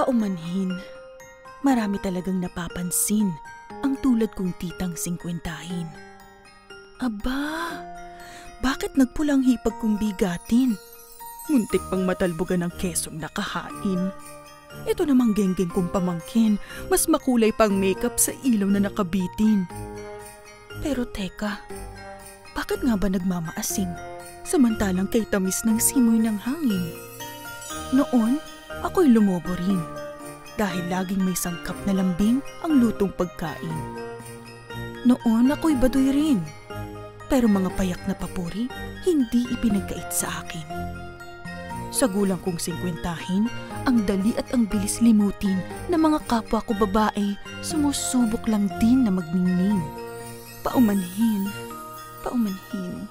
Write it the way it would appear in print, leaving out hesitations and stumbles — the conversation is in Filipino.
Paumanhin, marami talagang napapansin ang tulad kong titang 50. Aba, bakit nagpulang hipag kong bigatin? Muntik pang matalbogan ng kesong nakahain. Ito namang genggeng kong pamangkin, mas makulay pang makeup sa ilaw na nakabitin. Pero teka, bakit nga ba nagmamaasing samantalang kay tamis ng simoy ng hangin? Noon, ako'y lumobo rin dahil laging may sangkap na lambing ang lutong pagkain. Noon ako'y baduy rin, pero mga payak na papuri hindi ipinagkait sa akin. Sa gulang kong 50, ang dali at ang bilis limutin ng mga kapwa ko babae sumusubok lang din na magningning. Paumanhin, paumanhin.